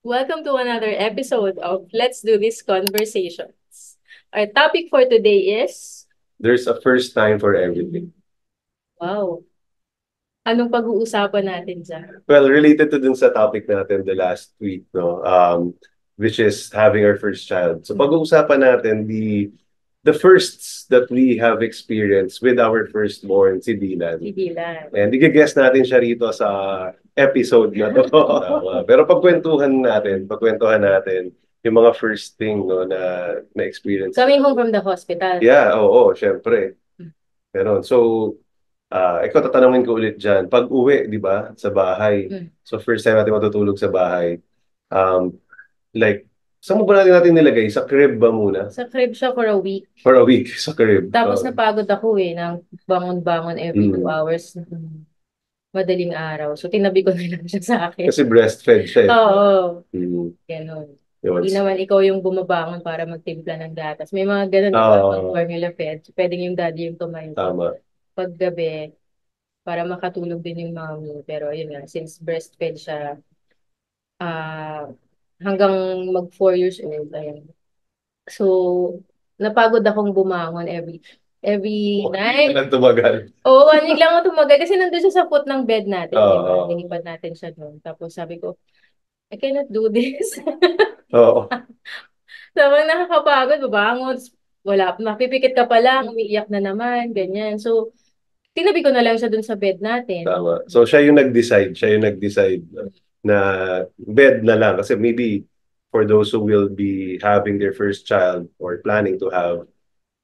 Welcome to another episode of Let's Do This Conversations. Our topic for today is, There's a first time for everything. wow, anong pag-uusapan natin dyan? Well, related to dun sa topic natin the last week, no? Which is having our first child. So pag-uusapan natin the firsts that we have experienced with our firstborn, si Dylan. Si Dylan. And i-guess natin siya rito sa episode na to. Pero pagkwentuhan natin yung mga first thing no, na experience. Coming home from the hospital. Yeah, oo, syempre. Pero so, ikaw tatanungin ko ulit dyan. Pag uwi, di ba, sa bahay. So first time natin matutulog sa bahay. Um, like, saan mo ba natin nilagay? Sa crib ba muna? Sa crib siya for a week. For a week, sa crib. Tapos napagod ako nang bangon-bangon every 2 hours. Madaling araw. So, tinabi ko na lang siya sa akin. Kasi breastfed siya. Oo. Mm. Ganon. Yun. Hindi naman ikaw yung bumabangon para magtimpla ng gatas. May mga ganun, di ba? Pag formula fed, pwedeng yung daddy yung tumayo. Tama. Paggabi, para makatulog din yung mommy. Pero yun nga, since breastfed siya, hanggang mag 4 years old, ayan. So, napagod akong bumangon every night. Walang tumagal. Oo, 1 week lang ako tumagal kasi nandun siya sa foot ng bed natin, di ba? Oo. Nilipad natin siya doon. Tapos sabi ko, I cannot do this. Oo. Sabang nakakapagod, babangon, wala, mapipikit ka pa lang, umiiyak na naman, ganyan. So, tinabi ko na lang siya dun sa bed natin. Tama. So siya yung nag-decide na bed na lang kasi maybe for those who will be having their first child or planning to have,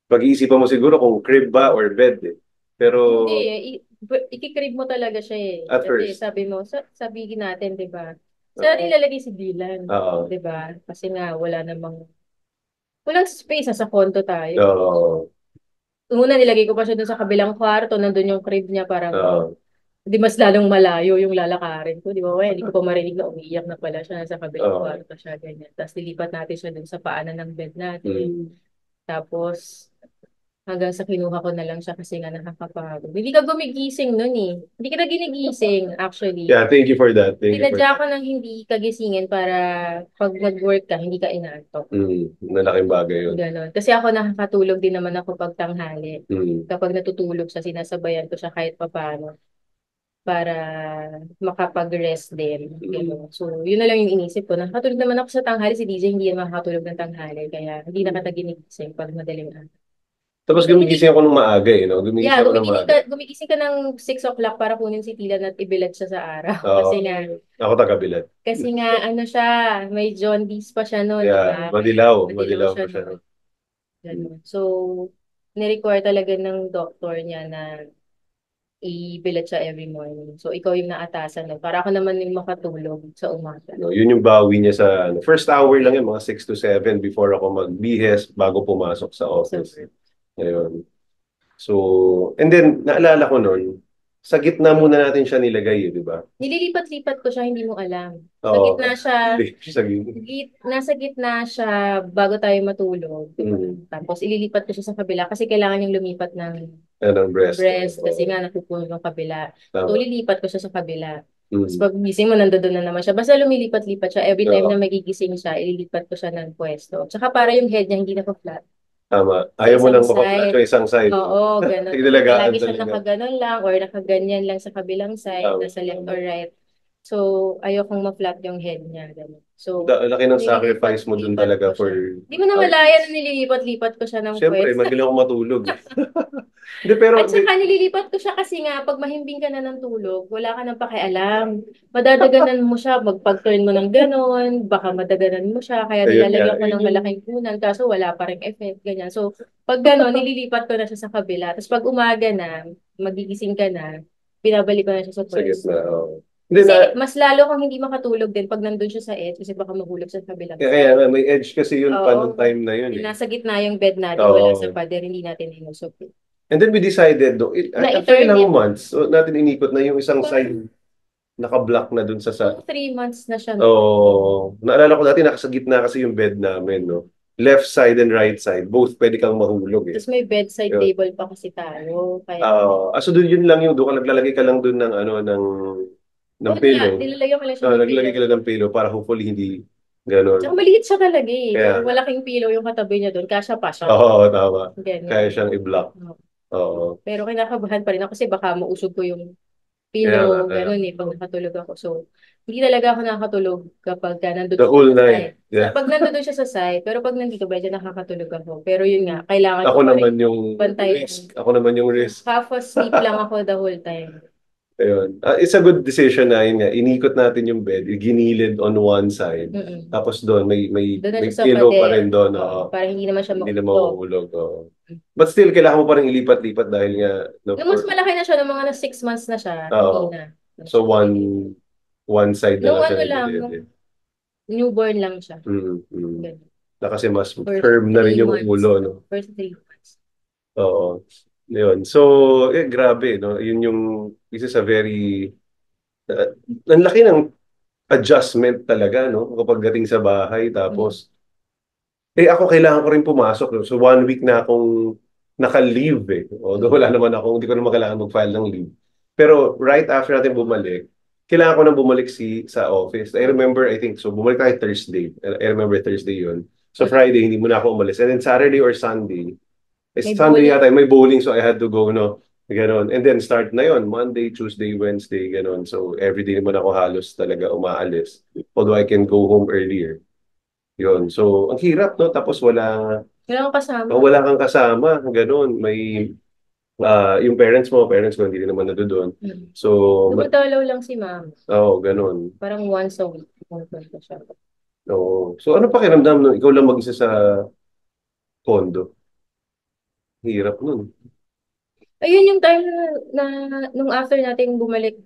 pag-iisipan mo siguro kung crib ba or bed eh. Pero Hindi, ikikrib mo talaga siya eh. at Kasi first, sabi mo, sabihin natin, di ba? Saan nilalagay si Dylan? oo. Di ba? Kasi nga, walang space, sa condo tayo. Oo. Una, nilagay ko pa siya dun sa kabilang kwarto, nandun yung crib niya, parang, Oo. di mas lalong malayo yung lalakarin ko. Di ba? Hindi ko pa marinig na umiiyak na pala siya, nasa kabilang Oo. kwarto siya, ganyan. Tapos nilipat natin siya dun sa paanan ng bed natin. Tapos, hanggang sa kinuha ko na lang siya kasi nga nakakapagod. Hindi ka gumigising nun eh. Hindi ka na ginigising, actually. Yeah, thank you for that. Thank you for Tinadya that. ko nang hindi ka gisingin para pag nag-work ka, hindi ka inaantok. Malaking bagay yun. Ganon. Kasi ako nakakatulog din naman ako pag tanghali. Mm. Kapag natutulog siya, sinasabayan ko siya kahit papaano para makapag-rest din. Ganon. So, yun na lang yung inisip ko. Nakakatulog naman ako sa tanghali. Si DJ hindi naman makakatulog ng tanghali. Kaya hindi na kita ginigising pag madaling araw. Tapos Hindi, gumigising ako ng maaga eh, no? Gumigising yeah, ako ng maaga. gumigising ka ng 6 o'clock para kunin si Tila at ibilad siya sa araw. Oo. Kasi Ako taga-bilad. ano siya, may jaundice pa siya noon, di Yeah, ba? madilaw. Madilaw Madilaw siya pa siya. noon. Ganun. So, ni-require talaga ng doktor niya na ibilad siya every morning. So, ikaw yung naatasan nun. Para ako naman yung makatulog sa umaga. No, yun yung bawi niya sa first hour lang yun, mga 6 to 7 before ako magbihes bago pumasok sa office. So, Ayun. So, and then, naalala ko nun, sa gitna muna natin siya nilagay, di ba? nililipat-lipat ko siya, hindi mo alam. Sa Oo. gitna siya, Sa gitna. nasa gitna siya bago tayo matulog. Tapos ililipat ko siya sa kabila kasi kailangan niyang lumipat ng Anong breast? kasi nga napupuno yung kabila. So Tama. lilipat ko siya sa kabila. Tapos pag gising mo, nandoon na naman siya. Basta lumilipat-lipat siya. Every time Oo. na magigising siya, ililipat ko siya ng pwesto. Tsaka para yung head niya hindi na-flat. Tama. Sa Ayaw mo isang lang maka-flat side. sa isang side. Oo, ganun. Inalagaan Lagi siya talaga. nakaganon lang or nakaganyan lang sa kabilang side, Tama. nasa left or right. So, ayokong ma-flat yung head niya. Ganun. So, Laki ng sacrifice mo dun nililipat talaga ko for siya. Di mo na malaya na nililipat-lipat ko siya ng Siyempre, pwesto. magaling ako matulog. Hindi, pero, At saka nililipat ko siya kasi nga, pag mahimbing ka na ng tulog, wala ka nang pakialam. Madadaganan mo siya, magpag-turn mo ng ganon, baka madaganan mo siya, kaya ayun nga, nilalagyan ko ng malaking punan, kaso wala pa rin effect, ganyan. So, pag ganon, nililipat ko na siya sa kabila. Tapos pag umaga na, magigising ka na, binabalik ko na siya sa sa gitna. pwesto. Oh. Hindi Kasi na, mas lalo kung hindi makatulog din pag nandun siya sa edge, kasi baka mahulog sa kabilang kaya side. nga, may edge kasi yun pa nung Oo. time na yun eh. Nasa gitna yung bed natin, wala sa Oo. pader, hindi natin inusok. And then we decided, no, Na after i-turn ilang it. months, so, natin inikot na yung isang side naka-block na dun sa. 3 months na siya. Oh, naalala ko dati nasa gitna kasi yung bed namin, no. Left side and right side, both pwede kang mahulog eh. Tapos may bedside Yun. table pa kasi tayo. Kaya, So dun yun lang yung doon ka naglalagay ka lang dun ng ano ng ng Oo nga, pillow. nilalagyan ko lang siya ng Naglagay pillow. ka lang ng pillow para hopefully hindi ganon. Tsaka maliit siya talaga eh. Kaya, Kung malaking pillow yung katabi niya doon, kasya pa siya. oo, tama. Kaya Ganyan. siyang i-block. Oo. Oo. Pero kinakabahan pa rin ako kasi baka mausog ko yung Kaya nga, pillow, kaya. gano'n eh, pag nakatulog ako. So, hindi talaga ako nakakatulog kapag The nandun siya whole sa night. side. Yeah. Pag nandun siya sa side, pero pag nandito, medyo nakakatulog ako. Pero yun nga, kailangan Ako ko pa rin naman yung bantayan. risk. Ako naman yung risk. Half asleep lang ako the whole time. Ayun. It's a good decision na yun nga. Inikot natin yung bed, ginilid on one side. Mm-mm. Tapos doon Doon na may siya sa pillow pa rin pader. doon. Oo, Oo. para hindi naman siya Hindi na mauntog. mahuhulog. Oo. But still, kailangan mo pa rin ilipat-lipat dahil nga, no, Nung mas malaki na siya, nung mga na 6 months na siya, hindi oo. na. Hindi So siya nililipat. one side na Nung lang siya ano lang, nung nililid. newborn lang siya. Mm, mm. Ganun. Na kasi mas First firm na rin three yung months. ulo, no? First 3 months. Oo. Yun. So, grabe, no? Yun yung, this is a very, uh, ang laki ng adjustment talaga, no? Kapag dating sa bahay, Mm. tapos, ako kailangan ko rin pumasok, no? So, 1 week na akong naka-leave, eh. Although Mm. wala naman ako, hindi ko naman kailangan mag-file ng leave. Pero, right after natin bumalik, kailangan ko nang bumalik sa office. I remember, I think, so bumalik tayo Thursday. I remember Thursday yun. So, Mm. Friday, hindi mo na ako umalis. And then, Saturday or Sunday, May Sunday bowling. yata, may bowling, so I had to go, no? Ganon. And then start na yon Monday, Tuesday, Wednesday, ganon. So everyday naman ako halos talaga umaalis. Although I can go home earlier. Yon. So ang hirap, no? Tapos Wala akong kasama. wala kang kasama, ganon. May, yung parents ko, hindi rin naman nandoon. Mm. So, Dumadalaw lang si mama. ganon. Parang once a week. Pupunta siya. Oo. So ano pakiramdam, no? Ikaw lang mag-isa sa condo. Hirap nun. Ayun yung time nung after natin bumalik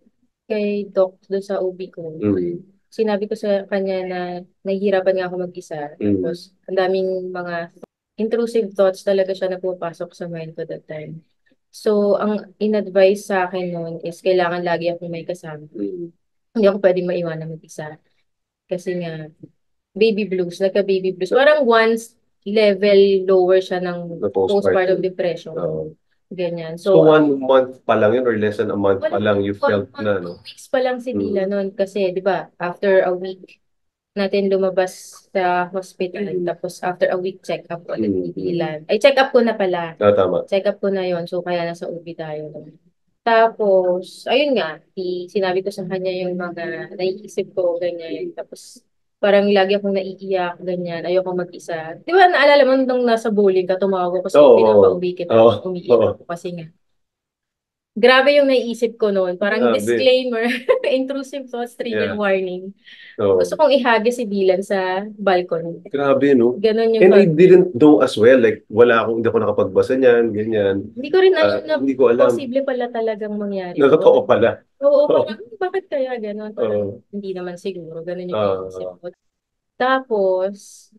kay Doc doon sa OB ko. Mm. Sinabi ko sa kanya na nahihirapan nga ako mag-isa. Mm. Tapos, ang daming mga intrusive thoughts talaga siya na pumapasok sa mind ko that time. So, ang in-advise sa akin noon is kailangan lagi akong may kasama. Mm. Hindi ako pwedeng maiwanan mag-isa. Kasi nga, baby blues, nagka-baby blues. Parang once level lower siya ng The postpartum postpartum. depression. Ganyan. So So, 1 month pa lang yun or less than a month pa wala, lang you one felt month, na, no? 2 weeks pa lang si Dila Mm. noon. Kasi, di ba, after a week, natin lumabas sa hospital. Tapos after a week, check up ulit ni Mm. Dylan. Ay, check up ko na pala. Tama. Check up ko na yon. So, kaya nasa UB tayo. Tapos, ayun nga, sinabi ko sa kanya yung mga naiisip ko, ganyan. Tapos, parang lagi akong naiiyak, ganyan. Ayoko mag-isa. Di ba, naalala mo nung nasa bowling ka, tumawag ko sa'yo, Oo. pinapauwi kita, Oo. umiiyak Oo. ako kasi nga. Grabe yung naiisip ko noon. Parang Grabe. disclaimer, intrusive thoughts, trigger Yeah. warning. Gusto Oo. kong ihagis si Dylan sa balcony. Grabe, no? Ganon yung And I thought. didn't know as well. Like, hindi ako nakapagbasa niyan, ganyan. Hindi ko rin alam na Hindi ko alam. posible pala talagang mangyari Na totoo yun. pala. Oo, Oo. parang bakit kaya ganon? Parang Oo. hindi naman siguro. Ganon yung iniisip Ah, ko. Tapos,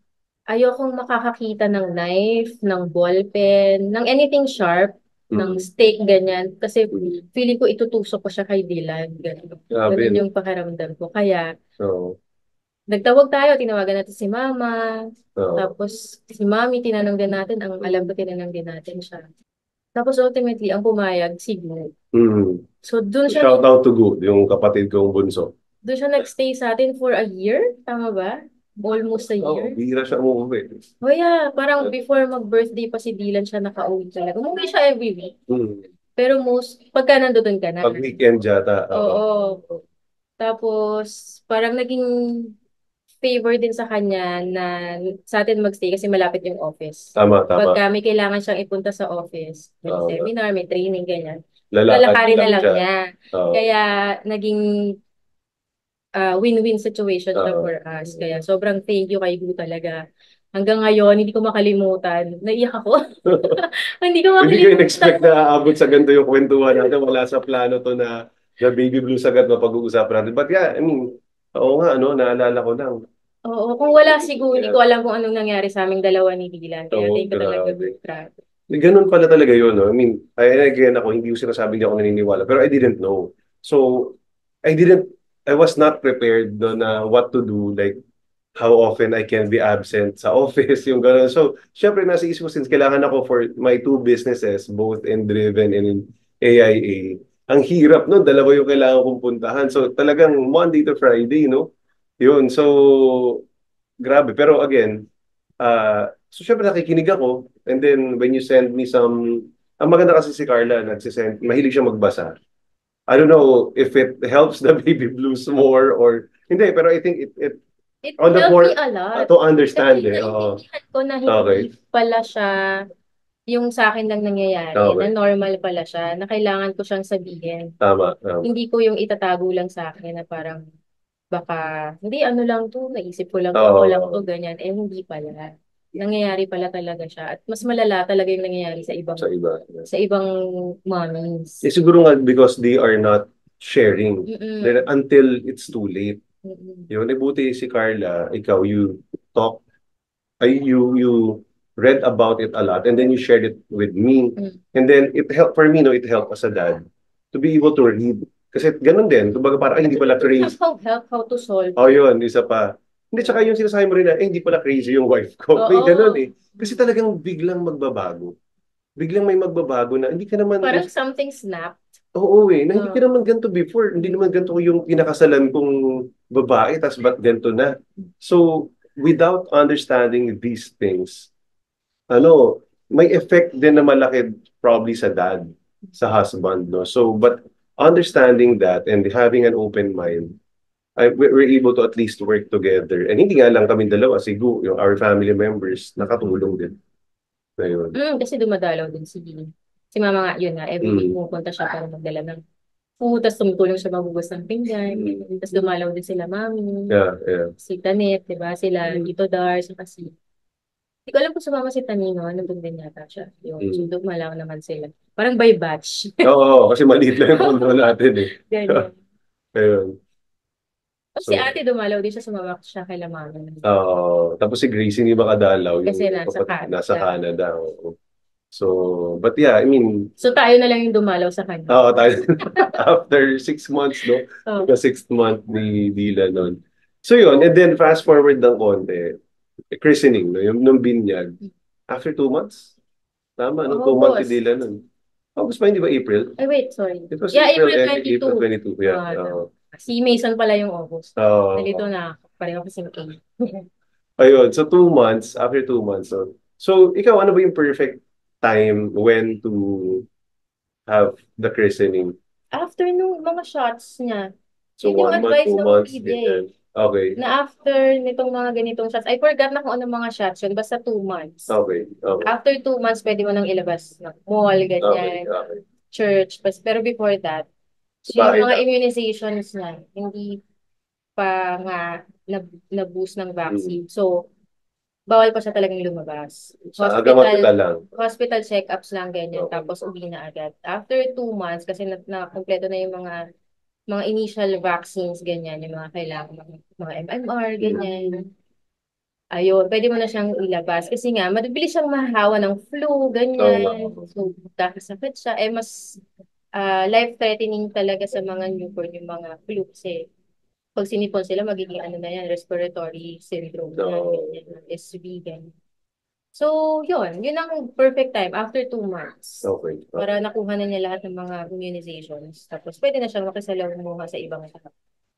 ayokong makakakita ng knife, ng ballpen, ng anything sharp, ng mm. steak, ganyan. Kasi Mm. feeling ko itutusok ko siya kay Dylan. Ganon. Grabe, Ganon no? yung pakiramdam ko. Kaya, Oo. nagtawag tayo, tinawagan natin si Mama. Oo. Tapos, si Mami, tinanong din natin. Ang alam ko, tinanong din natin siya. Tapos, ultimately, ang pumayag, si Gu. Mm. So, Shout out to Good, yung kapatid kong bunso. doon siya nagstay sa atin for a year. Tama ba? Almost a Oo, year. bihira siya umuwi. Oh yeah, parang before mag-birthday pa si Dylan siya nakauwi talaga. Umuwi siya every week. Mm. Pero pagka nandoon ka na. Pag weekend yata, oo. Oo. Tapos, parang naging favor din sa kanya na sa atin magstay kasi malapit yung office. Tama, tama. Pagka may kailangan siyang ipunta sa office, may Tama. seminar, may training, ganyan, Lalakad lalakarin na lang lang siya. niya. Oo. Kaya naging win-win situation siya Oo. for us. Kaya sobrang thank you kay Gu talaga. Hanggang ngayon, hindi ko makalimutan. Naiyak ako. Hindi ko Hindi ko makalimutan. in-expect na aabot sa ganito yung kwentuhan natin. Wala sa plano to na baby blues agad mapag-uusapan natin. But yeah, I mean, oo nga, ano, naalala ko lang. Oo, kung wala si Gu, hindi Yeah. ko alam kung anong nangyari sa aming dalawa ni Dylan. Kaya Oo, thank you talaga, grabe. Gu. Grabe. Ganun pala talaga yun, no? I mean, again, ako, hindi ko sinasabing hindi ako naniniwala, pero I didn't know. So, I didn't, I was not prepared no, na what to do, like, how often I can be absent sa office, yung gano'n. So, syempre, nasa isip ko, since kailangan ako for my 2 businesses, both in Driven and in AIA, ang hirap nun, dalawa yung kailangan kong puntahan. So talagang Monday to Friday, no? Yun, so grabe. Pero again, so syempre nakikinig ako. And then when you send me some, ang maganda kasi si Carla, nagsisend, mahilig siya magbasa. I don't know if it helps the baby blues more or hindi, pero I think it It on the helped me more a lot. to understand Kasi eh. Oo. naintindihan ko na Okay. hindi pala siya yung sa akin lang nangyayari, na Okay. normal pala siya, na kailangan ko siyang sabihin. Tama. Tama. Hindi ko yung itatago lang sa akin na parang baka, hindi ano lang to, naisip ko lang to, ako lang to, Oo. ganyan. Eh, hindi pala. Nangyayari pala talaga siya. At mas malala talaga yung nangyayari Sa iba. sa ibang mommies. Siguro nga because they are not sharing. Then Mm-mm. until it's too late. Mm-mm. Yun, eh, buti si Carla, ikaw, you talk, you read about it a lot and then you shared it with me. Mm. And then it helped for me, no, it helped as a dad to be able to read. Kasi ganun din, kumbaga parang, ay, hindi pala crazy. How to solve Oh, it. yun, isa pa. Hindi, tsaka yung sinasabi mo rin na, eh, hindi pala crazy yung wife ko. May ganun Oo. eh. Kasi talagang biglang magbabago. Biglang may magbabago na, hindi ka naman, Parang something snap. oo eh, na hindi ka Uh, naman ganito before. Hindi naman ganito yung pinakasalan kong babae, tas ba't ganito na? So, without understanding these things, ano, may effect din na malaki probably sa dad, sa husband, no? So, but understanding that and having an open mind, we're able to at least work together. And hindi nga lang kami dalawa, si Gu, yung our family members, nakatulong din. Ayun. kasi dumadalaw din si mama nga, yun nga, every week Mm. pumupunta siya para magdala ng food, tapos tumutulong siya maghugas ng pinggan, tapos dumalaw din sila mami, Yeah, yeah. si Tanet, di ba? Sila Tito Dar, saka hindi ko alam kung sumama si Tanino, nandun din yata siya. Yun, so Mm. dumalaw naman sila. Parang by batch. Oo, kasi maliit lang yung pondo natin eh. Ganyan. Ayun. Tapos si So, ate dumalaw din siya, sumama siya kay mami. tapos si Gracie hindi makadalaw Kasi yung nasa nasa Canada. Canada. Oo. So, but yeah, I mean, So tayo na lang yung dumalaw sa kanya. tayo after 6 months, no? Oh. The sixth month ni Dila nun. So yun, and then fast forward ng konti, christening, no? Yung nung binyag. After 2 months? Tama, no? 2 months si August. Dila nun. August pa, hindi ba April? Ay, wait, sorry. It was Yeah, April, April April 22. 22, yeah. Si Mason pala yung August. Nalito Uh, na. Pareho kasi yung A. ayun, so 2 months, after 2 months, so ikaw, ano ba yung perfect time when to have the christening? After nung mga shots niya, So yun yung 1 month, advice two ng months, PJ. ganyan. Okay, Na after nitong mga ganitong shots, I forgot na kung anong mga shots yun, basta 2 months. okay, okay, After 2 months, pwede mo nang ilabas ng mall, okay, ganyan, okay. church. Pero before that, Sa yung bahay mga lang. immunizations niya, hindi pa nga na-boost ng Mm. vaccine. So, bawal pa siya talagang lumabas. Hanggang hospital lang. Hospital check-ups lang, ganyan. Okay. Tapos, uwi na agad. After 2 months, kasi na-kompleto na yung mga initial vaccines, ganyan, yung mga kailangan, mga MMR, Mm. ganyan. Ayun, pwede mo na siyang ilabas. Kasi nga, mabilis siyang mahahawa ng flu, Oo nga. ganyan. So, kakasakit siya. Eh, mas life-threatening talaga sa mga newborn yung mga flu. Kasi pag sinipon sila, magiging ano na yan, respiratory syndrome na, Oo. ganyan, SB, ganyan. So, yun ang perfect time after 2 months. Okay. Okay. Para nakuha na niya lahat ng mga immunizations. Tapos, pwede na siyang makisalamuha sa ibang tao.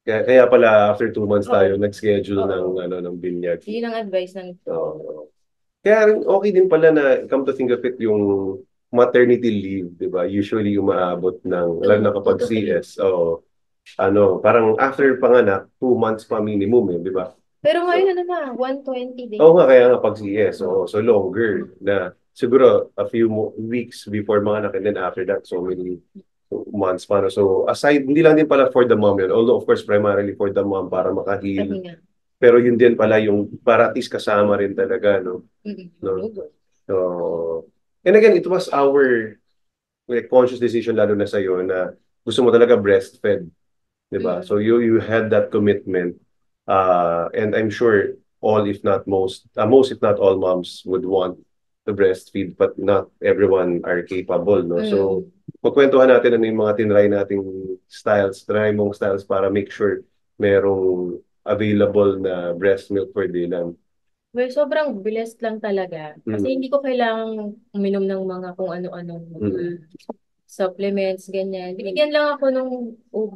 Kaya pala after 2 months Oo. tayo nag-schedule ng Oo. ng binyag. Yun ang advice ng Oo. Kaya rin okay din pala na come to think of it yung maternity leave, 'di ba? Usually umaabot ng lalo na two kapag to three. CS o parang after panganak 2 months pa minimum, 'di ba? Pero ngayon, So, ano na, 120 oo days. nga kaya nga pag CS, so longer na siguro a few weeks before manganak and then after that so many months pa. No? So aside, hindi lang din pala for the mom yun. Although of course primarily for the mom para makahil. Pahinga. Pero yun din pala yung para at least kasama rin talaga, no? No? Lugod. So, and again, it was our conscious decision lalo na sa'yo na gusto mo talaga breastfed, di ba? Mm. So you had that commitment. And I'm sure all, if not most, if not all moms would want to breastfeed, but not everyone are capable, no? So, Mm. magkwentuhan natin ano yung mga tinry nating styles, try mong styles para make sure merong available na breast milk for Dylan. Well, sobrang blessed lang talaga. Kasi Mm. hindi ko kailangang uminom ng mga kung ano-ano. Mm. supplements, ganyan. Binigyan lang ako nung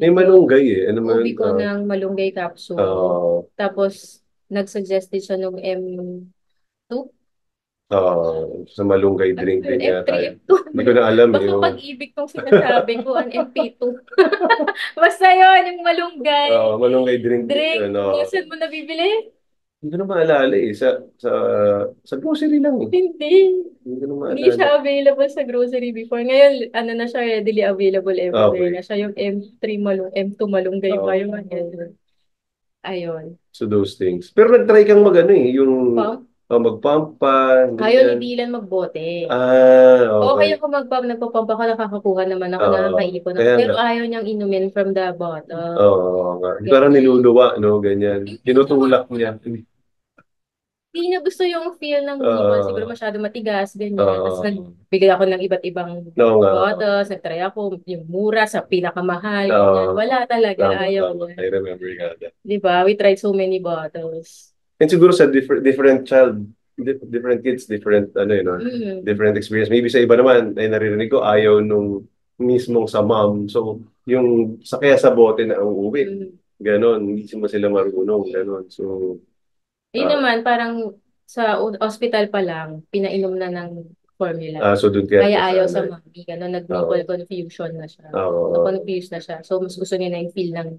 May ubi ko. malunggay eh. Ano man, Ubi ko ng malunggay capsule. uh, Tapos, nag-suggest din siya nung M2. sa malunggay Ano drink yun? din yata. F3, F2. Hindi ko na alam eh. Baka pag-ibig tong sinasabi ko, ang MP2. Basta yun, yung malunggay. Malunggay drink din Drink, yun. saan mo nabibili? Hindi ko na maalala eh. Sa grocery lang eh. Hindi. Hindi ko na Hindi maalala. siya available sa grocery before. Ngayon, ano na siya, readily available everywhere Okay. na siya. Yung M3 M2 malunggay pa yung Oo. ano. Ayun. So those things. Pero nag-try kang mag ano eh. Yung Pump. mag-pump pa. Ayaw ni Ganyan. Dylan magbote. Okay Okay. ako mag-pump, nagpa-pump ako, nakakakuha naman ako, nakakaipon ako. Kaya Pero nga. ayaw niyang inumin from the bottle. Oo nga. Parang Ganyan. niluluwa, no? Ganyan. Hindi naman. Tinutulak niya. Hindi niya gusto yung feel ng nipple. Siguro Oo. masyado matigas, ganyan. Tapos Oo. nagbigay ako ng iba't ibang Oo nga. bottles. Nagtry ako yung mura sa pinakamahal, ganyan. Oo. Wala talaga, Tama, ayaw tama. niya. I remember nga that. Di ba? We tried so many bottles. And siguro sa different child, different kids, different ano yun, no? Mm. Different experience. Maybe sa iba naman, ay naririnig ko, ayaw nung mismong sa mom. So, yung sakya sa bote na ang uwi. Mm. Ganon, hindi mo sila marunong. Ganon. So, Yun ah naman, parang sa hospital pa lang, pinainom na ng formula. so dun kaya Kaya ayaw sa nasanay. mami. Gano'n, Oo. nag-nipple confusion na siya. Oo. Na-confuse na siya. So, mas gusto niya na yung feel ng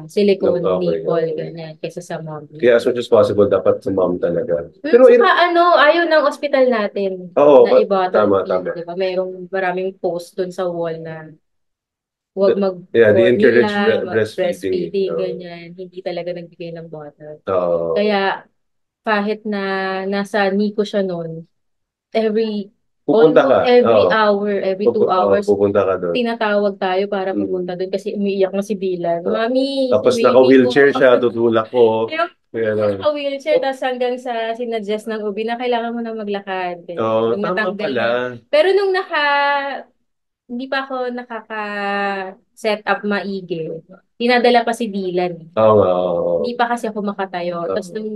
silicone Okay. nipple, ganyan, kaysa sa mami. Kaya as much as possible, dapat sa mom talaga. Pero, Saka ano, ayaw ng ospital natin oo, na i-bottle tama, feed, tama. di ba? Mayroong maraming post dun sa wall na huwag Yeah, they mag-formula, encourage breastfeeding. breastfeeding, ganyan. Hindi talaga nagbigay ng bottle. Oo. Kaya kahit na nasa NICU siya noon, Pupunta ka. almost every Oo. hour, every 2 hours, Pupunta ka doon. tinatawag tayo para Mm. pupunta doon kasi umiiyak na si Dylan. Oo. Mami, si Tapos baby ko. naka-wheelchair siya, tutulak ko. Yung Kaya, naka-wheelchair, tapos hanggang sa sinuggest ng ubi na kailangan mo na maglakad. Ganyan. Nung tama natanggal pala. na. Pero nung hindi pa ako nakaka-set up maigi, tinadala pa si Dylan. Oo nga, oo. Hindi pa kasi ako makatayo. Tapos Oo. nung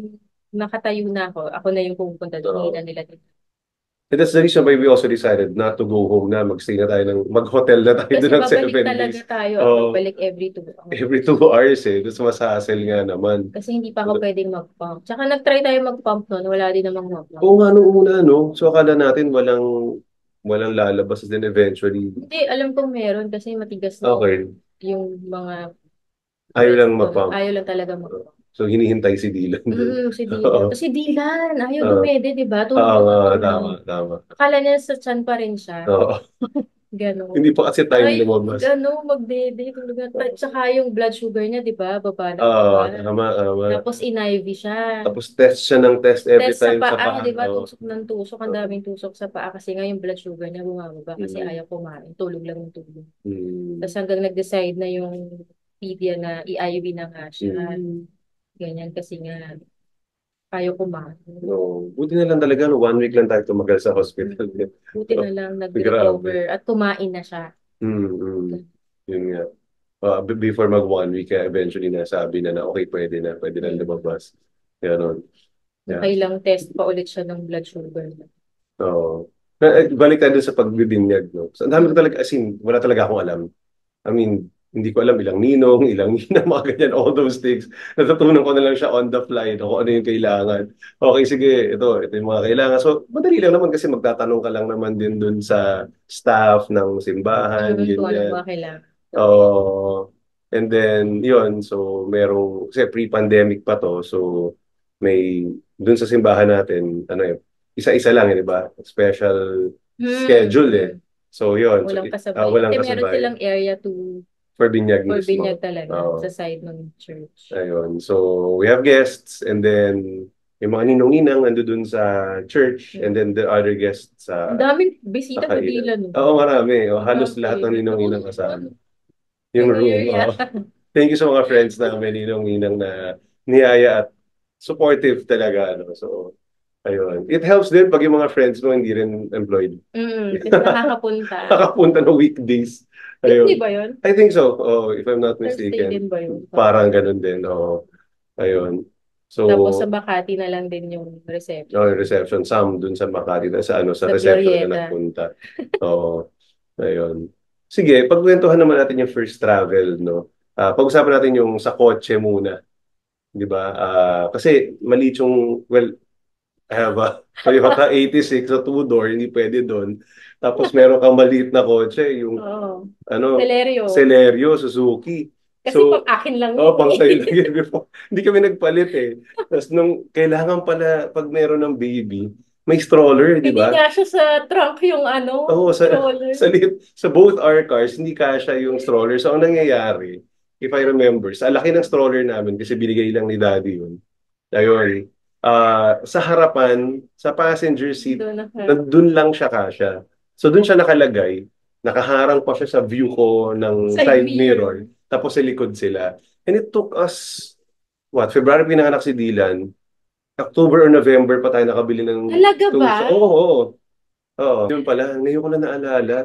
nakatayo na ako na yung pupunta doon, Oo. hinila nila dito. And that's the reason why we also decided not to go home na, magstay na tayo mag-hotel na tayo Kasi doon ng babalik 7 days. talaga tayo at Oh, babalik every 2 hours. every 2 hours eh. Tapos mas hassle nga naman. Kasi hindi pa ako pwedeng mag-pump. Tsaka nag-try tayo mag-pump noon, wala din namang mag-pump. Oo nga nung una, no? So akala natin walang lalabas din eventually. Hindi, alam kong meron kasi matigas na Okay. yung mga Ayaw breast lang ko. mag-pump. Ayaw lang talaga mag-pump. So hinihintay si Dylan doon. Si Dylan. Oo. Tapos si Dylan, ayaw Oo. dumede, di ba? Tulog Oo lang nga, ng tama, tulog. tama. Akala niya sa tiyan pa rin siya. Oo. Ganon. Hindi pa kasi time Ay, lumabas. magdede. Tulog na. Tsaka yung blood sugar niya, di ba? Baba ng baba. Tama, tama. Tapos in-IV siya. Tapos test siya ng test every Test sa time sa paa, paa. di ba? Oo. Tusok ng tusok. Ang daming tusok sa paa kasi nga yung blood sugar niya bumababa kasi Mm. ayaw kumain. Tulog lang ng tulog. Mm. Tapos hanggang nag-decide na yung pedia na i-IV na nga siya. Mm. Ganyan kasi nga ayaw kumain. No. Buti na lang talaga, no, 1 week lang tayo tumagal sa hospital. Buti na lang Grabe. nag-recover at kumain na siya. Mm. Yun nga. Before mag 1 week, kaya eventually nasabi na okay, pwede na lumabas. Ganon. Yeah. Nakailang test pa ulit siya ng blood sugar. Oo. Balik tayo dun sa pagbibinyag, no? So, ang dami ko talaga, as in, wala talaga akong alam. I mean, hindi ko alam ilang ninong, ilang nina, mga ganyan, all those things. Natutunan ko na lang siya on the fly, no, kung ano yung kailangan. Okay, sige, ito yung mga kailangan. So, madali lang naman kasi magtatanong ka lang naman din dun sa staff ng simbahan, Kung ano ganyan. ba kailangan. Oo. And then, yun, so, kasi pre-pandemic pa to, so, dun sa simbahan natin, ano isa-isa lang, di ba? Special schedule eh. So, yun. Walang kasabay. Walang Kasi meron kasabay. silang area For binyag for mismo. binyag talaga sa side ng church. Ayun. So, we have guests and then yung mga ninong-ninang nando dun sa church and then the other guests Ang daming bisita ko dila, no? Oo, marami. Halos Okay. lahat ng ninong-ninang kasama. Yung Yung room. Thank you sa mga friends namin, ninong-ninang na niyaya at supportive talaga. No? So, ayun. It helps din pag yung mga friends mo hindi rin employed. Kasi nakakapunta. Nakapunta ng weekdays. Ayun. Hindi ba yun? I think so. If I'm not Thursday mistaken. din ba yun? Parang ganun din. Ayun. So, Tapos sa Makati na lang din yung reception. reception. Some dun sa Makati, sa Sa reception na Glorieta. nagpunta. Oo. Ayun. Sige, pagkwentuhan naman natin yung first travel, no? Pag-usapan natin yung sa kotse muna, 'di ba? Kasi maliit yung, well, I have a Toyota 86, so two-door, hindi pwede doon. Tapos meron kang maliit na kotse, yung Oo. ano, Celerio. Celerio, Suzuki. Kasi pang So, akin lang oh, yun pang eh. sa'yo lang yun before. Hindi kami nagpalit eh. Tapos nung kailangan pala, pag meron ng baby, may stroller, di Hindi ba? nga siya sa trunk yung ano, Oo, stroller. sa both our cars, hindi kasha yung stroller. So, ang nangyayari, if I remember, sa laki ng stroller namin, kasi binigay lang ni daddy yun. Ayun. Sa harapan, sa passenger seat, Doon na. nandun lang siya kasha. So, dun siya nakalagay. Nakaharang pa siya sa view ko ng Side side mirror. mirror. Tapos sa likod sila. And it took us, what, February pinanganak si Dylan. October or November pa tayo nakabili ng Talaga two. ba? Oo, oo. Oo, yun pala. Ngayon ko lang naalala.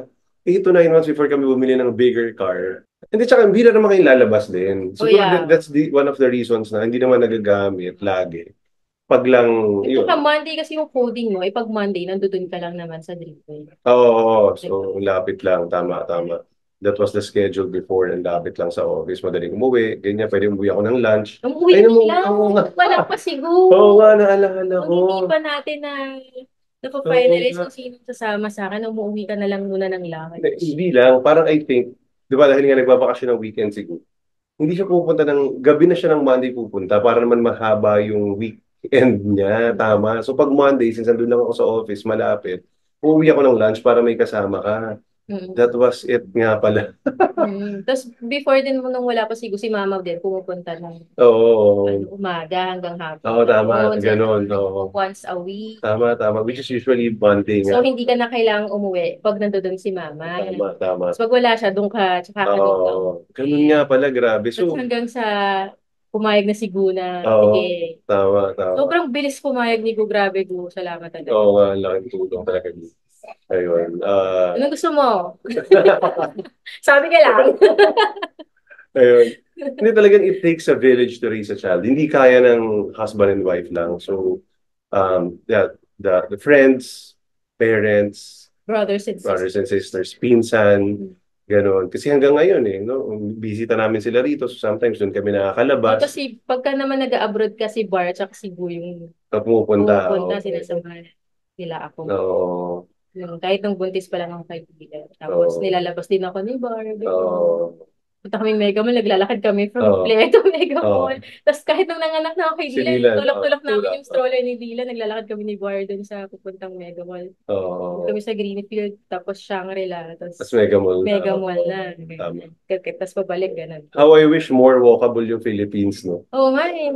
8 to 9 months before kami bumili ng bigger car. Hindi, tsaka hindi na naman kayo lalabas din. Oh Siguro yeah. that's one of the reasons na hindi naman nagagamit lagi. Pag lang, At saka yun. Monday kasi yung coding mo, pag Monday, nandun ka lang naman sa Driftway. Oo, oo. Diba? So, lapit lang. Tama, tama. That was the schedule before and lapit lang sa office. Madaling umuwi. Ganyan, pwede umuwi ako ng lunch. Umuwi Ay, ka naman, lang. oo nga. Wala pa Oo siguro. nga, naalala Kung ko. hindi pa natin na Oo napafinalize nga. kung sino sasama sa akin, umuwi ka na lang muna ng lunch. Hindi lang. Parang I think, di ba dahil nga nagbabakasyon ng weekend siguro, hindi siya pupunta gabi na siya ng Monday pupunta para naman mahaba yung weekend niya. Mm. Tama. So pag Monday, since nandun lang ako sa office, malapit, uuwi ako ng lunch para may kasama ka. Mm. That was it nga pala. Tapos before din mo nung wala pa siguro si Mama din, pumupunta ng Oo. umaga hanggang hapon Oo, tama. doon sa Ganun. dorm, Oo. once a week. Tama, tama. Which is usually Monday nga. So, hindi ka na kailangang umuwi pag nandoon si Mama. Tama, tama. Tapos pag wala siya, doon ka, tsaka ka doon ka Oo. Ganun nga umuwi. pala. Grabe. Tapos So, hanggang sa pumayag na si Guna, oo. sige. Tama, tama. Sobrang bilis pumayag ni Gu, grabe Gu, salamat talaga. Oo nga, laking tulong talaga. Ayun. Anong gusto mo? Sabi ka lang. Ayun. Hindi talagang it takes a village to raise a child. Hindi kaya ng husband and wife lang. So, yeah, the friends, parents, Brothers and brothers and sisters. sisters, pinsan, gano'n. Kasi hanggang ngayon no, bisita namin sila rito. So sometimes doon kami O, nakakalabas kasi pagka naman nag-abroad ka si Bar, tsaka si Gu yung at pumupunta. pumupunta, Oo. sinasamahan nila ako. Oo. Kahit nung buntis pa lang ako kaibigan. Tapos Oo. nilalabas din ako ni Bar. Ganun. Oo. Punta kaming Mega Mall, naglalakad kami from Oo. Playa to Mega Oo. Mall. Tapos kahit nung nanganak na ako kay Si Dylan, Dylan. tulak-tulak namin Tulak. yung stroller ni Dylan, naglalakad kami ni Bar dun sa pupuntang Mega Mall. Doon kami Oo. sa Greenfield, tapos Shangri-La, Tapos tapos Mega Mall na. Mega Mall Oo. na. Tama. Tapos pabalik, ganun. How I wish more walkable yung Philippines, no? Oo nga eh.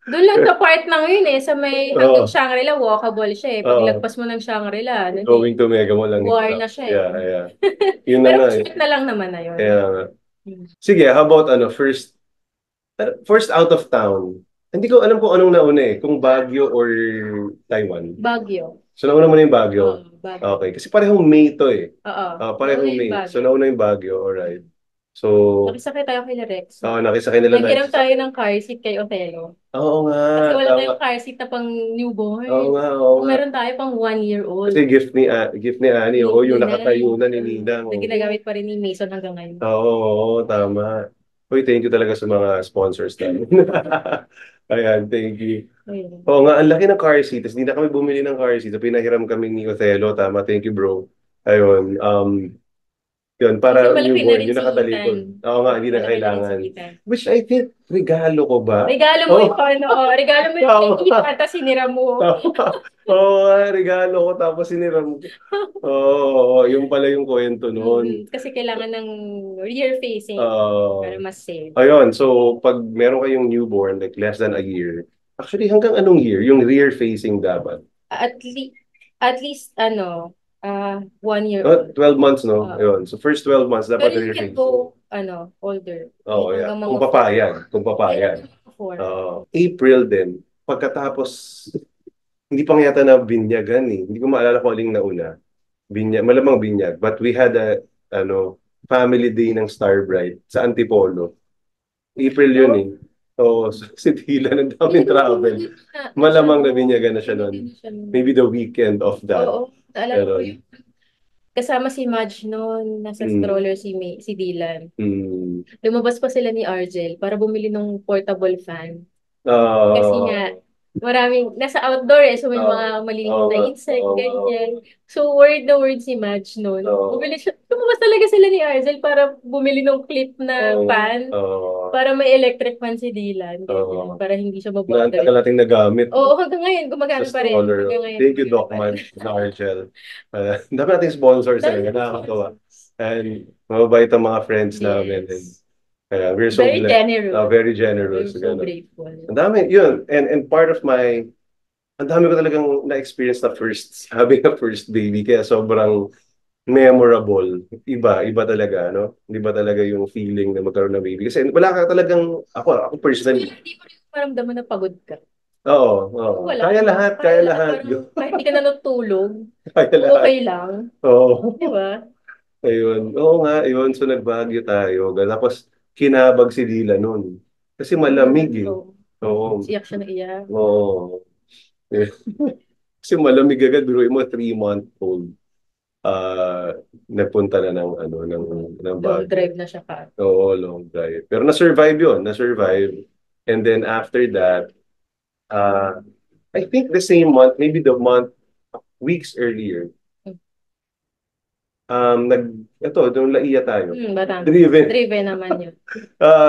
Doon lang sa part na yun eh, sa may hanggang Oo. Shangri-La, walkable siya eh. Oo. Paglagpas mo ng Shangri-La, ano eh, Going to Mega Mall ang war hirap. na siya eh. Yeah, yeah. Yun na Pero nga eh. short na lang naman na yun. Kaya nga. Hmm. Sige, how about first out of town? Hindi ko alam kung anong nauna eh. Kung Baguio or Taiwan. Baguio. So nauna mo na yung Baguio. Oo, Baguio. Okay. Kasi parehong May to eh. Oo, nauna Parehong yung May. So Baguio. nauna yung Baguio. Alright. So, Nakisakay tayo kay Rex. nakisakay nila na. Naghiram tayo ng car seat kay Othello. Oo nga. Kasi wala Tama. tayong car seat na pang Oo newborn. nga, oo So, nga. meron tayo pang 1-year-old. Kasi gift ni Annie. Ni Oo, yung nakatayo Ninang. na ni Ninang. Na ginagamit pa rin ni Mason hanggang ngayon. Oo, oo, tama. Uy, thank you talaga sa mga sponsors namin. Ayan, thank you. Ayun. Oo nga, ang laki ng car seat. Tapos hindi na kami bumili ng car seat. So, pinahiram kami ni Othello. Tama, thank you, bro. Ayun, yun, Kasi para malaki na newborn, rin yun si Ethan. nakatalikod. Oo nga, hindi na Malaki na rin si kailangan. Ethan. Which I think, regalo ko ba? Regalo mo Oo, yung ano, regalo mo yung kay tama. Ethan, tapos sinira mo. Tama. Oo nga, regalo ko tapos siniram ko. Oo, yung pala yung kwento noon. Kasi kailangan ng rear facing para Uh, mas safe. ayun, so pag meron kayong newborn, like less than a year, actually hanggang anong year? Yung rear facing dapat? At least, at least ano, 1-year-old. 12 months, no? Oo. Ayun. So first 12 months dapat Pero you rear can facing. go, older. Oo, yeah. Hanggang Kung mga 4. papayag. Kung Meron papayag. mga 4. April din. Pagkatapos, hindi pa nga yata na binyagan eh. Hindi ko maalala kung aling nauna. Malamang binyag. But we had family day ng Starbright sa Antipolo. April yun Oh, eh. So si Tila, ang daming feeling ko travel. binigyan na siya Malamang na noon. binyagan na siya Binigyan nun. na siya noon. Maybe the weekend of that. Oo, naalala ko Pero yun. kasama si Madge noon, nasa Mm. stroller si Dylan. Mm. Lumabas pa sila ni Argel para bumili ng portable fan. Kasi nga, Oo. nasa outdoor eh, so may Oo. mga Oo maliliit na nga. insect, Oo nga. ganyan. So, word na word si Madge noon. Oo. Lumabas talaga sila ni Argel para bumili ng clip na Oo. fan, Oo. para may electric fan si Dylan, ganyan. Oo. Para hindi siya Na ang mabother. tagal nating nagamit Oo, hanggang ngayon, sa gumagana pa rin. stroller. Hanggang Oh. ngayon, Thank you, gumagana Doc pa rin. Man, sa Argel. Ang dami nating sponsors Dami talaga. na Nakakatawa. sponsors. And mababait ang mga friends namin. And Yes. we're so Very blessed. generous. Very We're generous. so Ganun. grateful. Ang dami, yun. And part of my, ang dami ko talagang na-experience na first, having a first baby. Kaya sobrang memorable. Iba talaga, no? Iba talaga yung feeling na magkaroon ng baby. Kasi wala ka talagang, ako personally, Hindi ko rin maramdaman na pagod ka. oo, oo. Wala Kaya naman. lahat, Kaya kaya lahat lahat. parang kahit di ka na natulog, Kaya lahat. okay lang. Oo. Di ba? Ayun. Oo nga, yun. So nagbagyo tayo. Tapos kinabag si Dila nun. Kasi malamig eh. Oh. Oo. Iyak siya na iyak. Oo. Kasi malamig agad, biro mo 3-month-old. Nagpunta na ng ano ng Long Baguio. drive na siya ka. Oo, long drive. Pero na-survive yun, na-survive. And then after that, uh, I think the same month, maybe the month, weeks earlier, ito, doon Laia tayo. Batangas. Driven. Driven naman yun.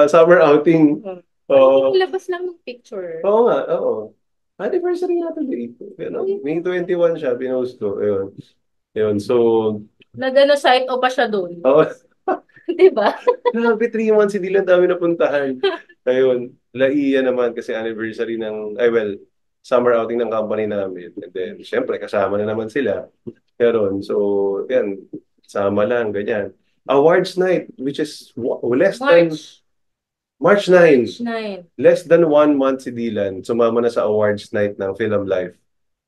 Summer outing. Oh. Parang Oo. nilabas lang ng picture. Oo nga, oo. Anniversary nga ito dito. Oh, Ganun. yun. May 21 siya, pinost ko. Ayun. Ayun, so, Nag-ano site o pa siya doon. oo. Di ba? Grabe, 3 months, hindi lang dami napuntahan. Ayun, Laia naman kasi anniversary ng, ay well, summer outing ng company namin. And then, syempre, kasama na naman sila. Pero, so, yan, sama lang, ganyan. Awards night, which is less than March. March 9. March 9. Less than 1 month si Dylan, sumama na sa awards night ng Film Life.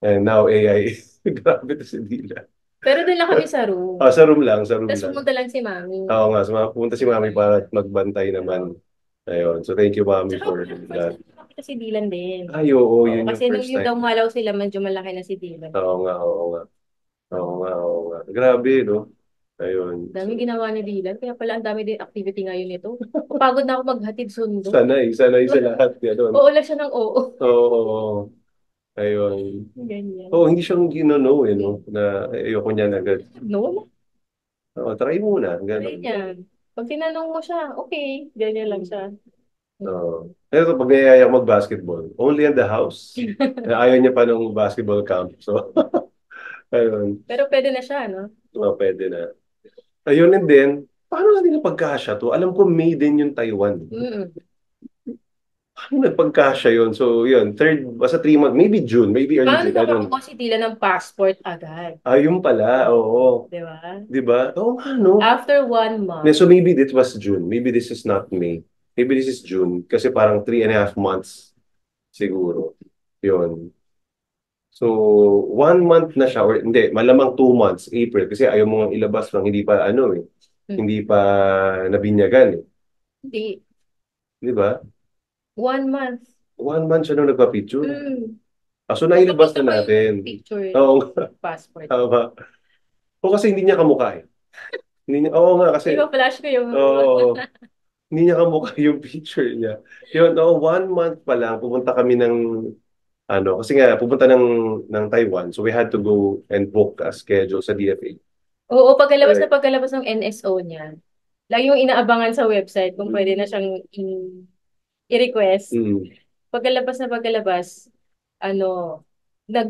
And now AI. Grabe to si Dylan. Pero doon lang kami sa room. Sa room lang, sa room Tapos lang. pumunta lang si Mami. Oo nga, pumunta si Mami para magbantay naman. Ayun. So thank you, Mami, Tsaka for first that. time ko nakita si Dylan din. Ay, oo, Oo, yun yung kasi nung first yung time. dumalaw sila, medyo malaki na si Dylan. Oo nga, oo nga. Oo nga, oo nga. Grabe, no? Ayun. Dami ginawa ni Dylan, kaya pala ang dami din activity ngayon nito. Pagod na ako maghatid sundo. Sanay sa lahat. Ganun. Oo lang siya ng oo. Oo, oo. Ayun. Oo, Ganyan. hindi siyang ginano, no? Na ayoko niya na agad. No, Oo, try muna. try Ganun. niya. Pag tinanong mo siya, okay. Ganyan lang siya. Oo. Ito, pag niyayaya ako mag-basketball, only in the house. Ayaw niya pa ng basketball camp. So, ayun. Pero pwede na siya, no? Pwede na. Ayun, and then, paano natin napagkasya to? Alam ko made in yung Taiwan. Mm. Paano nagpagkasya yun? So, yun, basta 3 months, maybe June, maybe early Paano June, I don't know. nakakuha si Dylan ng passport agad? Ayun pala, oo. Di ba? Di ba? Oo, ano? After 1 month. So, maybe this was June. Maybe this is not May. Maybe this is June. Kasi parang 3.5 months siguro. Yun. So, 1 month na siya, or hindi, malamang 2 months, April, kasi ayaw mo nga ilabas lang, hindi pa ano eh, Mm. hindi pa nabinyagan eh. Hindi. Di ba? 1 month. 1 month siya nung nagpa-picture. Mm. So, nailabas Nagpapakita na pa yung natin. picture Oo ng nga, passport. tama. O kasi hindi niya kamukha eh. Oo nga, kasi, Ipa-flash ko yung... oo, hindi niya kamukha yung picture niya. Yun, 1 month pa lang, pupunta kami ng, kasi nga, pupunta ng Taiwan, so we had to go and book a schedule sa DFA. Oo, pagkalabas na Right. pagkalabas ng NSO niya, lagi yung inaabangan sa website kung pwede na siyang i-request. Mm. Pagkalabas na pagkalabas, ano, nag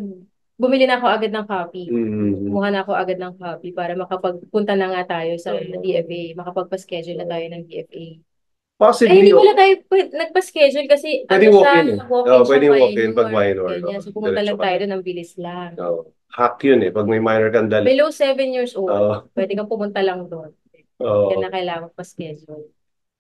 bumili na ako agad ng copy. Mm. Kumuha na ako agad ng copy para makapagpunta na nga tayo sa DFA, makapagpa-schedule na tayo ng DFA. Ay, Possibly, hindi pala tayo schedule kasi ano pwedeng siya, walk-in eh. walk-in siya Pwedeng walk-in pag minor. minor. Ganyan. So, pumunta Diretso lang ka tayo na. doon, ang bilis lang. Hack yun eh. Pag may minor kang dala. Below 7 years old, Oo. pwede kang pumunta lang doon. Hindi ka na Oo. kailangan pa-schedule.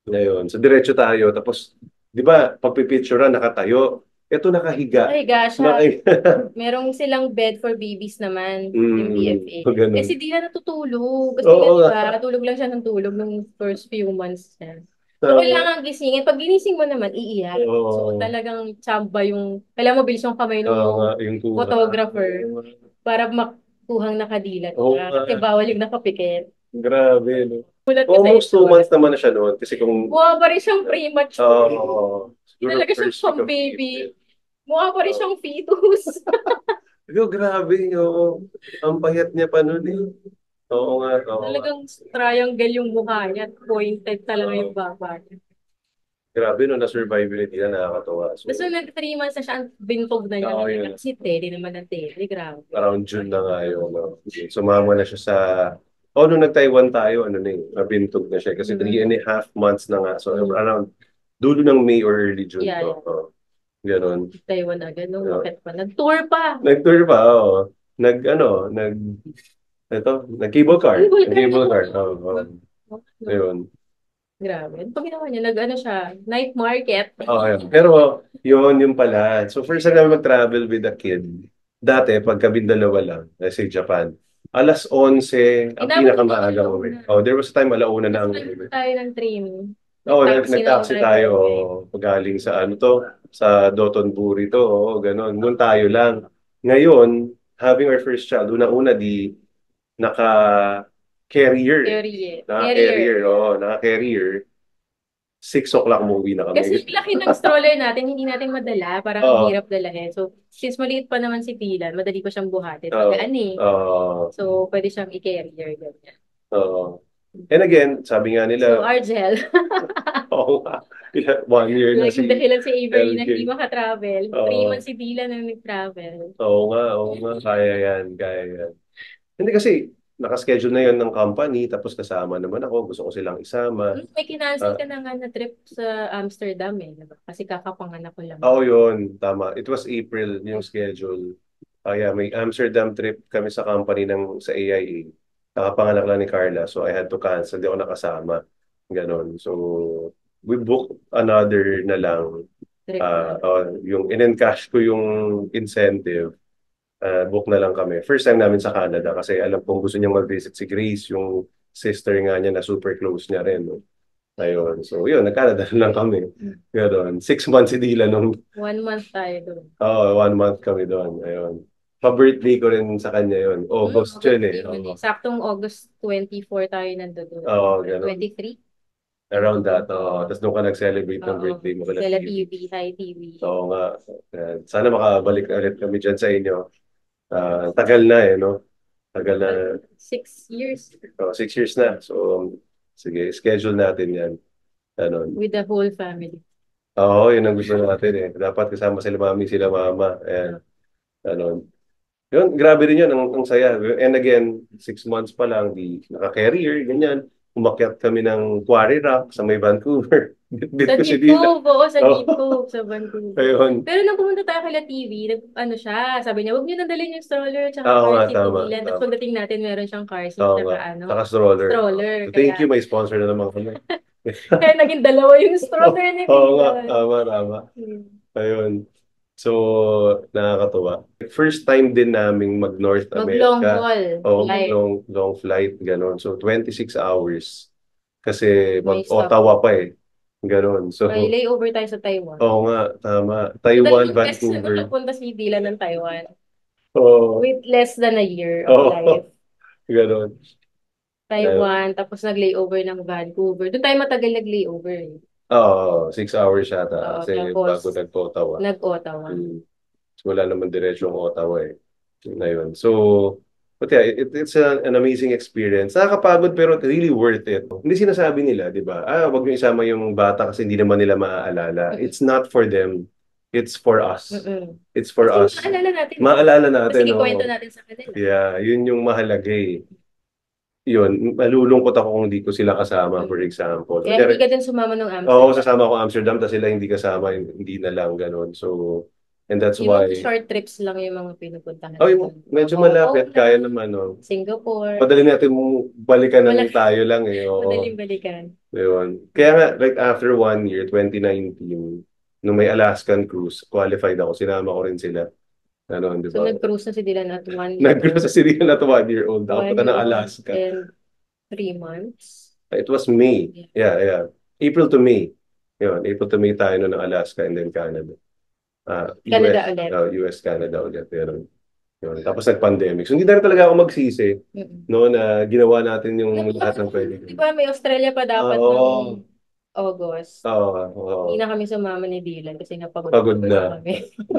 Ngayon. So, diretso tayo. Tapos, di ba, pagpipicturean, nakatayo. Ito nakahiga. Nakahiga siya. Nakahiga. Merong silang bed for babies naman, yung DFA. Ganun. Kasi di na natutulog. Kasi nga, Oo di nga. ba, tulog lang siya ng tulog nung first few months niya. So, Tama. kailangan gisingin. Pag ginising mo naman, iiyak. So, Oo. talagang tsamba yung, kailangan mo bilis yung kamay Oo nga, ng yung kuha. photographer Oo nga. para kuhang nakadilat Oo ka. nga. Kasi bawal yung nakapikit. Grabe, no? Mulat ka sa Almost 2 months itsura. naman na siya noon. Kasi kung, Mukha pa rin siyang premature. Hindi siguro talaga siyang first week pang of baby. April. Mukha pa rin Oo. siyang fetus. Pero grabe, oo. Ang payat niya pa noon eh. Oo nga, oo nga. Talagang triangle yung mukha niya at pointed talaga yung Oo. baba niya. Grabe no, na-survivability na nakakatawa. Tapos So, nung 3 months na siya, ang bintog na niya oo, talaga. yun. Kasi teddy naman ang teddy. Grabe. Around June na nga yun. No? Sumama na siya sa... Oh, nung nag-Taiwan tayo, ano na nabintog na siya. Kasi 3.5 months na nga. So, Mm. around dulo ng May or early June Yeah, to. yeah. Oh, ganon. Taiwan agad. No, Uh, bakit pa? Nag-tour pa. nag-tour pa, oo. Ito, nag-cable car. Ay, vulkan na. Nag-cable car. Oo, ayun. Grabe. Ano pa ginawa niya? Nag-ano siya? Night market. Okay. Pero yun, yung pala. So first time namin mag-travel with a kid. Dati, pagka dalawa lang, let's say Japan, 11:00 ang Inabot niya tayo pinakamaagang uwi. alauna. Oh, there was a time alauna na Tapos ang nag uwi. tayo ng train. Oo, Nag-taxi na lang nag-taxi tayo pa tayo uwi. galing sa ano to, sa Dotonbori to, ganon. Noon tayo lang. Ngayon, having our first child, una-una di naka-carrier. Carrier. Naka-carrier, Carrier. naka-carrier. 6 o'clock umuwi na kami. Kasi yung laki ng stroller natin, hindi natin madala. Parang ang Oo, hirap dalahin. So, since maliit pa naman si Pilan, madali ko siyang buhatin. oo, Magaan eh. oo, So, pwede siyang i-carrier. Ganyan. oo. And again, sabi nga So, nila, Argel, oo nga, 1 year na laging si dahilan si Avery na LJ. hindi makatravel. 3 months Oo, si Pilan na nag-travel. oo nga, kaya yan, kaya yan. Hindi kasi, nakaschedule na yun ng company, tapos kasama naman ako, gusto ko silang isama. May kinancel Ah, ka na nga na trip sa Amsterdam eh. Diba? Kasi kakapanganak ko lang. oo yun, tama. It was April yung schedule. Yeah, may Amsterdam trip kami sa company sa AIA. Nakapanganak lang ni Carla, so I had to cancel. Di ako nakasama. Ganon. So, we booked another na lang. Trip na. Yung in-encash ko yung incentive, book na lang kami. First time namin sa Canada kasi alam kong gusto niyang mag-visit si Grace, yung sister nga niya na super close niya rin. No? Ayun. So, yun, nag-Canada na lang kami. Ganon. 6 months si Dylan nung 1 month tayo doon. 1 month kami doon. Ayun. Pa-birthday ko rin sa kanya yun. August August yun eh. yun eh. Oo, Saktong August 24 tayo nandun. ganun. 23? Around that. Tapos doon ka nag-celebrate ng Oo. birthday mo kala Sela TV. TV, Hi TV. Oo nga. Sana makabalik ulit kami dyan sa inyo. Tagal na eh, no? Tagal na. 6 years 6 years na. So, sige, schedule natin yan. Ano. with the whole family. Oo, yun ang gusto natin eh. Dapat kasama sila mami, sila mama. Ayan. Ano. Yun, grabe rin yun, ang saya. And again, 6 months pa lang, di naka-carrier, ganyan. Umakyat kami ng Quarry Rock sa may Vancouver. Bit Sa ko si Deep Dila. Cove, oo, sa Oh, Deep Cove, sa Vancouver. ayun. Pero nung pumunta tayo kay TV, ano siya, sabi niya, huwag niyo nandalhin yung stroller tsaka Oo car nga, seat ni tama, Dylan. Tapos tama. pagdating natin, meron siyang car seat Oo nga. tsaka Saka stroller. stroller. So, thank you, Kaya, may sponsor na naman kami. kaya naging dalawa yung stroller ni Oo nga, Dylan. tama. Ayun. So, nakakatuwa. First time din naming mag-North Mag-long America. haul Oo, flight. long flight, gano'n. So, 26 hours. Kasi May stop. mag-Ottawa pa eh. Gano'n. May So, layover tayo sa Taiwan. oo nga, tama. So, Taiwan, dalawang beses na Vancouver. nakapunta si Dylan ng Taiwan Oo, with less than a year of oo, life. gano'n. Ayun. Taiwan, tapos nag-layover ng Vancouver. Doon tayo matagal nag-layover eh. Oo, 6 hours yata. Oo, Kasi tapos bago nag-Ottawa. nag-Ottawa. So, wala naman diretsyo ang Ottawa eh. Ngayon. So, but yeah, it's an amazing experience. Nakakapagod pero really worth it. Hindi sinasabi nila, di ba? Wag niyo isama yung bata kasi hindi naman nila maaalala. Mm-mm. It's not for them. It's for us. Mm-mm. It's for Kasi us. maalala natin. Maalala Kasi natin, ikwento oo. natin sa kanila. Yeah, yun yung mahalaga eh. Yun, malulungkot ako kung hindi ko sila kasama, for Mm. example. Kaya hindi Kunyari, ka din sumama ng oo, Amsterdam. sasama ko Amsterdam, tapos sila hindi kasama, hindi na lang, ganun. So, and that's Yung mga why, short trips lang yung mga pinupuntahan oh, natin. medyo Hong Kong malapit, kaya lang, naman, no. Singapore. Madali natin balikan ng Malaki, tayo lang eh, oo. madaling balikan. Yun. Kaya nga, like after 1 year, 2019, nung may Alaskan cruise, qualified ako, sinama ko rin sila. Ano, di So, ba? nag-cruise na si Dylan at 1 year Nag-cruise sa old. Syria na to 1 year old. Ako punta 1 year ng old Alaska. and 3 months. It was May. Yeah. Yeah. April to May. Yun, April to May tayo no ng Alaska and then Canada. US, Canada ulit. US, Canada ulit. Yun. Yun. Tapos nag-pandemic. So hindi na rin talaga ako magsisi, Mm. no, na ginawa natin yung lahat ng pwede. Di ba may Australia pa dapat Oo. nung August? Oo. Hindi Oo. na kami sumama ni Dylan kasi nga pagod na Pagod pagod na na. kami.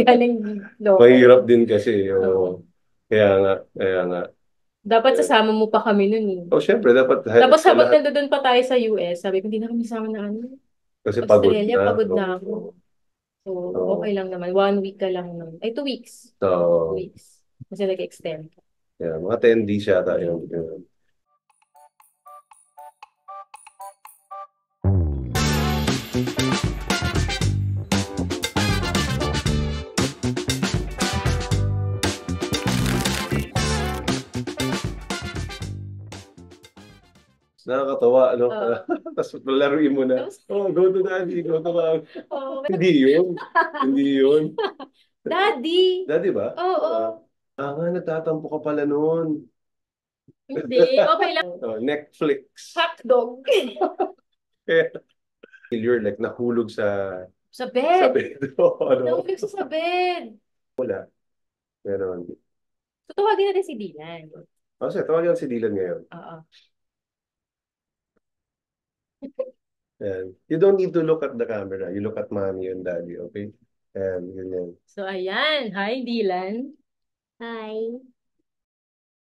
Galing local. Mahirap din kasi. Oo. Oo. Kaya nga. Kaya nga. Dapat sasama mo pa kami nun eh. Oh, syempre, dapat Tapos sa habang lahat. nandoon pa tayo sa US, sabi ko, hindi na kami sama na ano. Kasi pagod Australia, na. pagod Oo. na ako. So, okay Oo. lang naman. 1 week ka lang naman. Ay, 2 weeks. Two So, weeks. Kasi nag-extend. yeah, mga 10 days yata yun. Nakakatawa, ano? Oo. Tapos laruin mo na. Tapos, Oh, go to daddy, go to mom. oh, Hindi yun. Hindi yun. Daddy! Daddy ba? Oo. Nga, nagtatampo ka pala noon. Hindi, okay lang. Oh, Netflix. Hotdog. Kaya, failure, like, nahulog Sa sa bed. bed. O, ano? Nahulog sa bed. Wala. Meron. Tutawagin natin si Dylan. Oh, sige, tawagan si Dylan ngayon. Oo. Ayan. You don't need to look at the camera. You look at mommy and daddy, okay? Ayan, ganyan. So, ayan. Hi, Dylan. Hi.